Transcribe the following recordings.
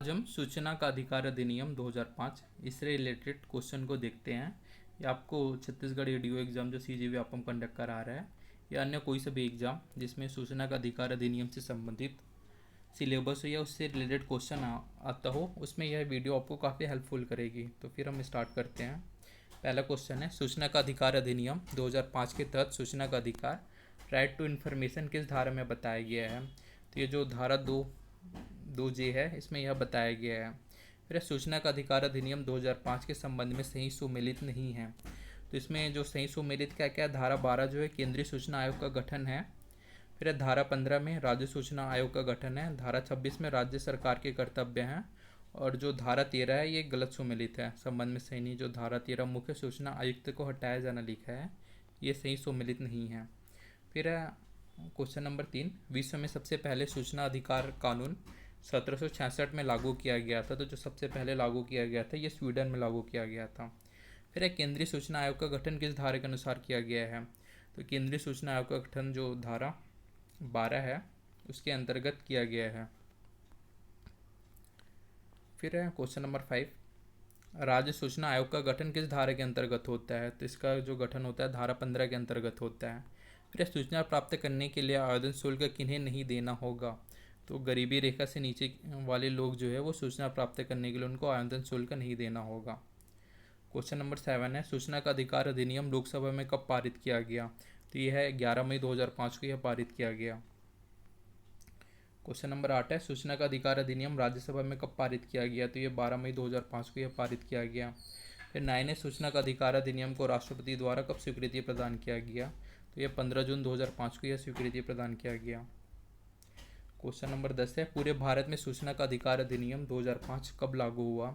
आज हम सूचना का अधिकार अधिनियम 2005 इससे रिलेटेड क्वेश्चन को देखते हैं। ये आपको छत्तीसगढ़ ईडीओ एग्ज़ाम जो सीजीवी आपम कंडक्ट करा रहा है या अन्य कोई सा भी एग्ज़ाम जिसमें सूचना का अधिकार अधिनियम से संबंधित सिलेबस हो या उससे रिलेटेड क्वेश्चन आता हो, उसमें यह वीडियो आपको काफ़ी हेल्पफुल करेगी। तो फिर हम स्टार्ट करते हैं। पहला क्वेश्चन है, सूचना का अधिकार अधिनियम 2005 के तहत सूचना का अधिकार राइट टू इन्फॉर्मेशन किस धारा में बताया गया है। तो ये जो धारा 2 जे है, इसमें यह बताया गया है। फिर सूचना का अधिकार अधिनियम 2005 के संबंध में सही सुमेलित नहीं है। तो इसमें जो सही सुमेलित क्या क्या है, धारा 12 जो है केंद्रीय सूचना आयोग का गठन है। फिर धारा 15 में राज्य सूचना आयोग का गठन है। धारा 26 में राज्य सरकार के कर्तव्य हैं। और जो धारा 13 है ये गलत सुमेलित है, संबंध में सही नहीं। जो धारा 13 मुख्य सूचना आयुक्त को हटाया जाना लिखा है, ये सही सुमेलित नहीं है। फिर क्वेश्चन नंबर 3, विश्व में सबसे पहले सूचना अधिकार कानून 1766 में लागू किया गया था। तो जो सबसे पहले लागू किया गया था ये स्वीडन में लागू किया गया था। फिर केंद्रीय सूचना आयोग का गठन किस धारा के अनुसार किया गया है। तो केंद्रीय सूचना आयोग का गठन जो धारा 12 है उसके अंतर्गत किया गया है। फिर क्वेश्चन नंबर 5, राज्य सूचना आयोग का गठन किस धारा के अंतर्गत होता है। तो इसका जो गठन होता है धारा 15 के अंतर्गत होता है। फिर सूचना प्राप्त करने के लिए आवेदन शुल्क किन्हें नहीं देना होगा। तो गरीबी रेखा से नीचे वाले लोग जो है वो सूचना प्राप्त करने के लिए उनको आवेदन शुल्क नहीं देना होगा। क्वेश्चन नंबर 7 है, सूचना का अधिकार अधिनियम लोकसभा में कब पारित किया गया। तो यह है 11 मई 2005 को यह पारित किया गया। क्वेश्चन नंबर 8 है, सूचना का अधिकार अधिनियम राज्यसभा में कब पारित किया गया। तो ये 12 मई 2005 को यह पारित किया गया। फिर 9 है, सूचना का अधिकार अधिनियम को राष्ट्रपति द्वारा कब स्वीकृति प्रदान किया गया। तो यह 15 जून 2005 को यह स्वीकृति प्रदान किया गया। क्वेश्चन नंबर 10 है, पूरे भारत में सूचना का अधिकार अधिनियम 2005 कब लागू हुआ।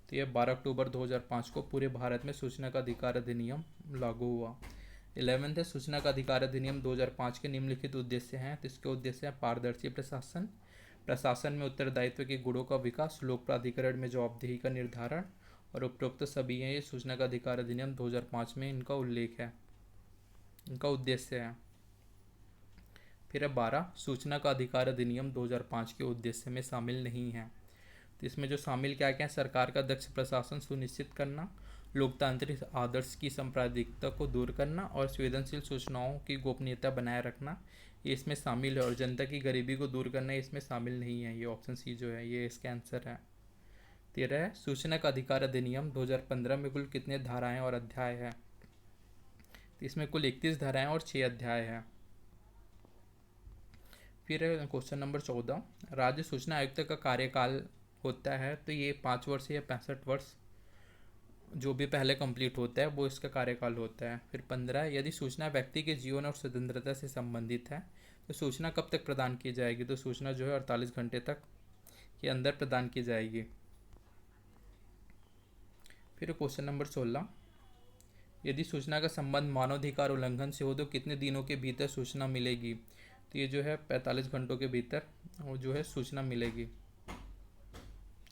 तो यह 12 अक्टूबर 2005 को पूरे भारत में सूचना का अधिकार अधिनियम लागू हुआ। 11 है, सूचना का अधिकार अधिनियम 2005 के निम्नलिखित उद्देश्य हैं। तो इसके उद्देश्य हैं पारदर्शी प्रशासन, प्रशासन में उत्तरदायित्व के गुणों का विकास, लोक प्राधिकरण में जवाबदेही का निर्धारण और उपरोक्त सभी हैं। ये सूचना का अधिकार अधिनियम 2005 में इनका उल्लेख है, इनका उद्देश्य है। फिर 12, सूचना का अधिकार अधिनियम 2005 के उद्देश्य में शामिल नहीं है। तो इसमें जो शामिल क्या क्या है, सरकार का दक्ष प्रशासन सुनिश्चित करना, लोकतांत्रिक आदर्श की सांप्रदायिकता को दूर करना और संवेदनशील सूचनाओं की गोपनीयता बनाए रखना, ये इसमें शामिल है। और जनता की गरीबी को दूर करना इसमें शामिल नहीं है। ये ऑप्शन सी जो है ये इसका आंसर है। 13 है, सूचना का अधिकार अधिनियम 2015 में कुल कितने धाराएं और अध्याय है। तो इसमें कुल 31 धाराएं और 6 अध्याय है। फिर क्वेश्चन नंबर 14, राज्य सूचना आयुक्त का कार्यकाल होता है। तो ये 5 वर्ष या 65 वर्ष जो भी पहले कंप्लीट होता है वो इसका कार्यकाल होता है। फिर 15, यदि सूचना व्यक्ति के जीवन और स्वतंत्रता से संबंधित है तो सूचना कब तक प्रदान की जाएगी। तो सूचना जो है 48 घंटे तक के अंदर प्रदान की जाएगी। फिर क्वेश्चन नंबर 16, यदि सूचना का संबंध मानवाधिकार उल्लंघन से हो तो कितने दिनों के भीतर सूचना मिलेगी। तो ये जो है 45 घंटों के भीतर वो जो है सूचना मिलेगी।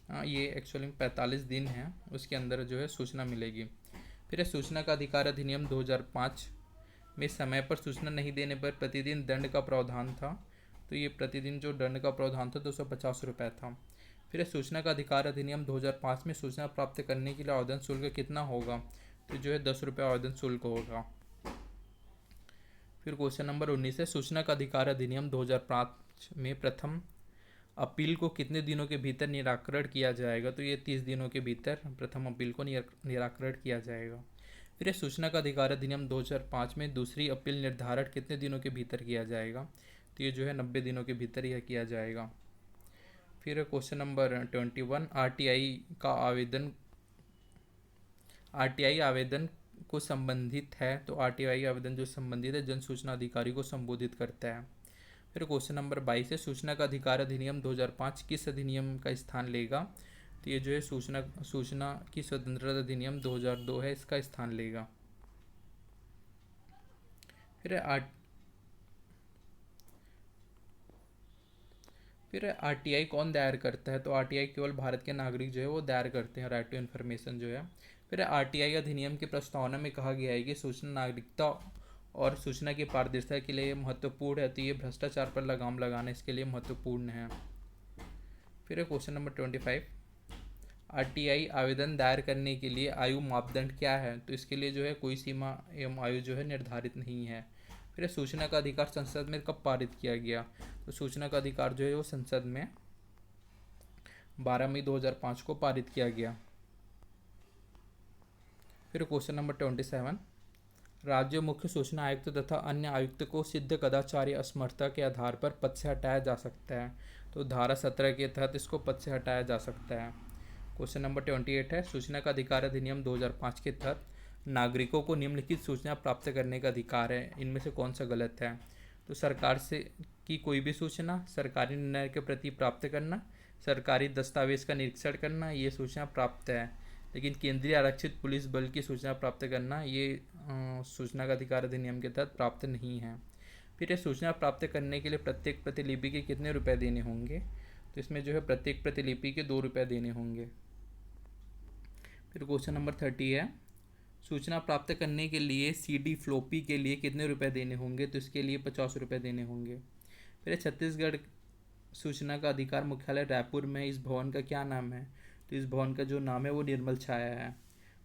हाँ, ये एक्चुअली 45 दिन है, उसके अंदर जो है सूचना मिलेगी। फिर सूचना का अधिकार अधिनियम 2005 में समय पर सूचना नहीं देने पर प्रतिदिन दंड का प्रावधान था। तो ये प्रतिदिन जो दंड का प्रावधान था 250 रुपये था। फिर सूचना का अधिकार अधिनियम 2005 में सूचना प्राप्त करने के लिए आवेदन शुल्क कितना होगा। तो जो है 10 रुपये आवेदन शुल्क होगा। फिर क्वेश्चन नंबर 19 है, सूचना का अधिकार अधिनियम 2005 में प्रथम अपील को कितने दिनों के भीतर निराकरण किया जाएगा। तो ये 30 दिनों के भीतर प्रथम अपील को निराकरण किया जाएगा। फिर सूचना का अधिकार अधिनियम 2005 में दूसरी अपील निर्धारण कितने दिनों के भीतर किया जाएगा। तो ये जो है 90 दिनों के भीतर यह किया जाएगा। फिर क्वेश्चन नंबर 21, आरटीआई आवेदन को संबंधित है। तो आरटीआई आवेदन जो संबंधित है जन सूचना अधिकारी को संबोधित करता है। फिर क्वेश्चन नंबर 22 है, सूचना का अधिकार अधिनियम 2005 किस अधिनियम का स्थान लेगा। तो ये जो है सूचना की स्वतंत्रता अधिनियम 2002 है, इसका स्थान लेगा। फिर आरटीआई कौन दायर करता है। तो आरटीआई केवल भारत के नागरिक जो है वो दायर करते हैं, राइट टू इन्फॉर्मेशन जो है। फिर आरटीआई अधिनियम की प्रस्तावना में कहा गया है कि सूचना नागरिकता और सूचना की पारदर्शिता के लिए महत्वपूर्ण है। तो ये भ्रष्टाचार पर लगाम लगाना इसके लिए महत्वपूर्ण है। फिर है क्वेश्चन नंबर 25, आरटीआई आवेदन दायर करने के लिए आयु मापदंड क्या है? तो इसके लिए जो है कोई सीमा एवं आयु जो है निर्धारित नहीं है। फिर सूचना का अधिकार संसद में कब पारित किया गया? तो सूचना का अधिकार जो है वो संसद में 12 मई 2005 को पारित किया गया। फिर क्वेश्चन नंबर 27, राज्य मुख्य सूचना आयुक्त तथा अन्य आयुक्त को सिद्ध कदाचार या असमर्थता के आधार पर पद से हटाया जा सकता है। तो धारा 17 के तहत इसको पद से हटाया जा सकता है। क्वेश्चन नंबर 28 है, सूचना का अधिकार अधिनियम 2005 के तहत नागरिकों को निम्नलिखित सूचना प्राप्त करने का अधिकार है, इनमें से कौन सा गलत है? तो सरकार से की कोई भी सूचना, सरकारी निर्णय के प्रति प्राप्त करना, सरकारी दस्तावेज का निरीक्षण करना, ये सूचना प्राप्त है। लेकिन केंद्रीय आरक्षित पुलिस बल की सूचना प्राप्त करना ये सूचना का अधिकार अधिनियम के तहत प्राप्त नहीं है। फिर ये सूचना प्राप्त करने के लिए प्रत्येक प्रतिलिपि के कितने रुपए देने होंगे? तो इसमें जो है प्रत्येक प्रतिलिपि के 2 रुपये देने होंगे। फिर क्वेश्चन नंबर 30 है, सूचना प्राप्त करने के लिए सीडी फ्लॉपी के लिए कितने रुपए देने होंगे? तो इसके लिए 50 रुपये देने होंगे। फिर छत्तीसगढ़ सूचना का अधिकार मुख्यालय रायपुर में, इस भवन का क्या नाम है? तो इस भवन का जो नाम है वो निर्मल छाया है।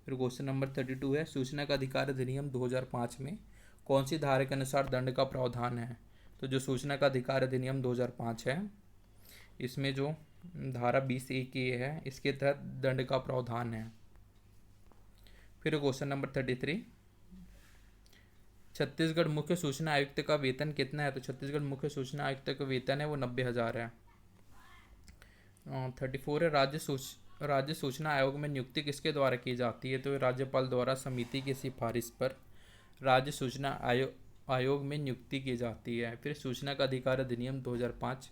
फिर क्वेश्चन नंबर 32 है, सूचना का अधिकार अधिनियम 2005 में कौन सी धारा के अनुसार दंड का प्रावधान है? तो जो सूचना का अधिकार अधिनियम 2005 है इसमें जो धारा 20A है इसके तहत दंड का प्रावधान है। फिर क्वेश्चन नंबर 33, छत्तीसगढ़ मुख्य सूचना आयुक्त का वेतन कितना है? तो छत्तीसगढ़ मुख्य सूचना आयुक्त का वेतन है वो 90,000 है। 34 है, राज्य सूचना आयोग में नियुक्ति किसके द्वारा की जाती है? तो राज्यपाल द्वारा समिति की सिफारिश पर राज्य सूचना आयोग में नियुक्ति की जाती है। फिर सूचना का अधिकार अधिनियम 2005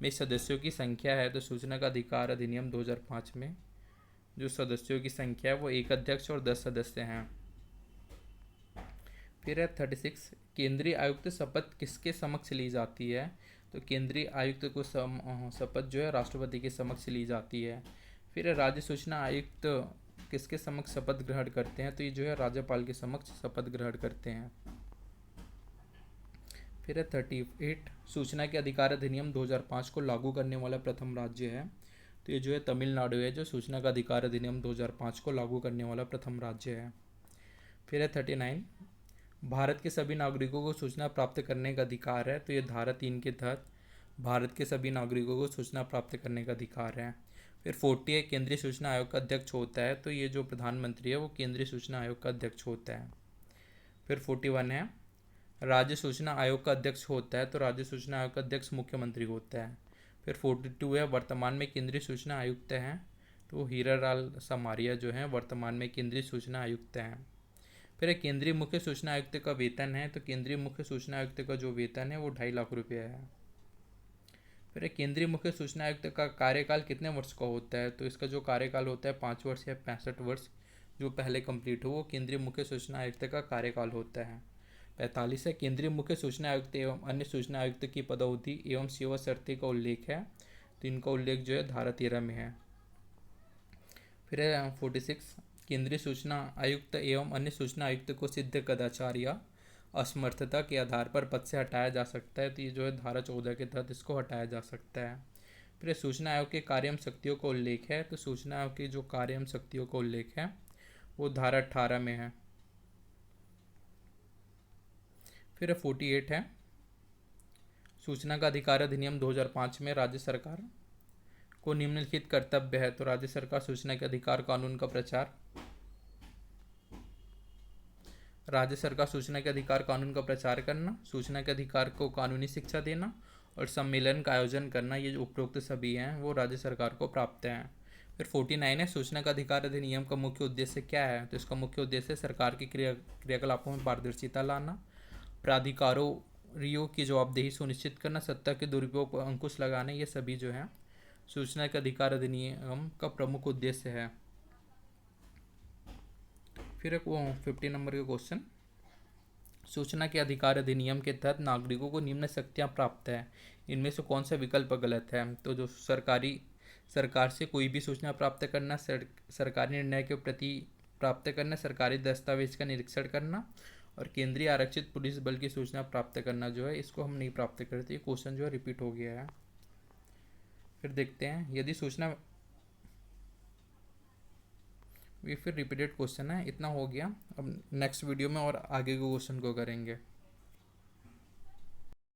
में सदस्यों की संख्या है। तो सूचना का अधिकार अधिनियम 2005 में जो सदस्यों की संख्या है वो 1 अध्यक्ष और 10 सदस्य हैं। फिर है 36, केंद्रीय आयुक्त शपथ किसके समक्ष ली जाती है? तो केंद्रीय आयुक्त को शपथ जो है राष्ट्रपति के समक्ष ली जाती है। फिर राज्य सूचना आयुक्त किसके समक्ष शपथ ग्रहण करते हैं? तो ये जो है राज्यपाल के समक्ष शपथ ग्रहण करते हैं। फिर है 38, सूचना के अधिकार अधिनियम 2005 को लागू करने वाला प्रथम राज्य है। तो ये जो है तमिलनाडु है जो सूचना का अधिकार अधिनियम 2005 को लागू करने वाला प्रथम राज्य है। फिर है 39, भारत के सभी नागरिकों को सूचना प्राप्त करने का अधिकार है। तो ये धारा 3 के तहत भारत के सभी नागरिकों को सूचना प्राप्त करने का अधिकार है। फिर 40 है, केंद्रीय सूचना आयोग का अध्यक्ष होता है। तो ये जो प्रधानमंत्री है वो केंद्रीय सूचना आयोग का अध्यक्ष होता है। फिर 41 है, राज्य सूचना आयोग का अध्यक्ष होता है। तो राज्य सूचना आयोग का अध्यक्ष मुख्यमंत्री होता है। फिर 42 है, वर्तमान में केंद्रीय सूचना आयुक्त हैं। तो हीरालाल समारिया जो हैं वर्तमान में केंद्रीय सूचना आयुक्त हैं। फिर केंद्रीय मुख्य सूचना आयुक्त का वेतन है। तो केंद्रीय मुख्य सूचना आयुक्त का जो वेतन है वो 2.5 लाख रुपये है। फिर केंद्रीय मुख्य सूचना आयुक्त का कार्यकाल कितने वर्ष का होता है? तो इसका जो कार्यकाल होता है 5 वर्ष या 65 वर्ष जो पहले कंप्लीट हो वो केंद्रीय मुख्य सूचना आयुक्त का कार्यकाल होता है। 45 है, केंद्रीय मुख्य सूचना आयुक्त एवं अन्य सूचना आयुक्त की पदोन्नति एवं सेवा शर्तें का उल्लेख है। तो इनका उल्लेख जो है धारा 13 में है। फिर है 46, केंद्रीय सूचना आयुक्त एवं अन्य सूचना आयुक्त को सिद्ध कदाचार या असमर्थता के आधार पर पद से हटाया जा सकता है। तो ये जो है धारा 14 के तहत इसको हटाया जा सकता है। फिर सूचना आयोग के कार्य एवं शक्तियों का उल्लेख है। तो सूचना आयोग की जो कार्य एवं शक्तियों का उल्लेख है वो धारा 18 में है। फिर 48 है, सूचना का अधिकार अधिनियम 2005 में राज्य सरकार को निम्नलिखित कर्तव्य है। तो राज्य सरकार सूचना के अधिकार कानून का प्रचार, राज्य सरकार सूचना के अधिकार कानून का प्रचार करना, सूचना के अधिकार को कानूनी शिक्षा देना और सम्मेलन का आयोजन करना, ये जो उपरोक्त सभी हैं वो राज्य सरकार को प्राप्त हैं। फिर 49 है, सूचना का अधिकार अधिनियम का मुख्य उद्देश्य क्या है? तो इसका मुख्य उद्देश्य सरकार की क्रियाकलापों में पारदर्शिता लाना, प्राधिकारियों की जवाबदेही सुनिश्चित करना, सत्ता के दुरुपयोग पर अंकुश लगाना, ये सभी जो है सूचना के अधिकार अधिनियम का प्रमुख उद्देश्य है। फिर एक 50 नंबर का क्वेश्चन, सूचना के अधिकार अधिनियम के तहत नागरिकों को निम्न शक्तियाँ प्राप्त है, इनमें से कौन सा विकल्प गलत है? तो जो सरकार से कोई भी सूचना प्राप्त करना, सरकारी निर्णय के प्रति प्राप्त करना, सरकारी दस्तावेज का निरीक्षण करना और केंद्रीय आरक्षित पुलिस बल की सूचना प्राप्त करना जो है इसको हम नहीं प्राप्त करते। क्वेश्चन जो है रिपीट हो गया है। फिर देखते हैं यदि सूचना, ये फिर रिपीटेड क्वेश्चन है। इतना हो गया, अब नेक्स्ट वीडियो में और आगे के क्वेश्चन को करेंगे।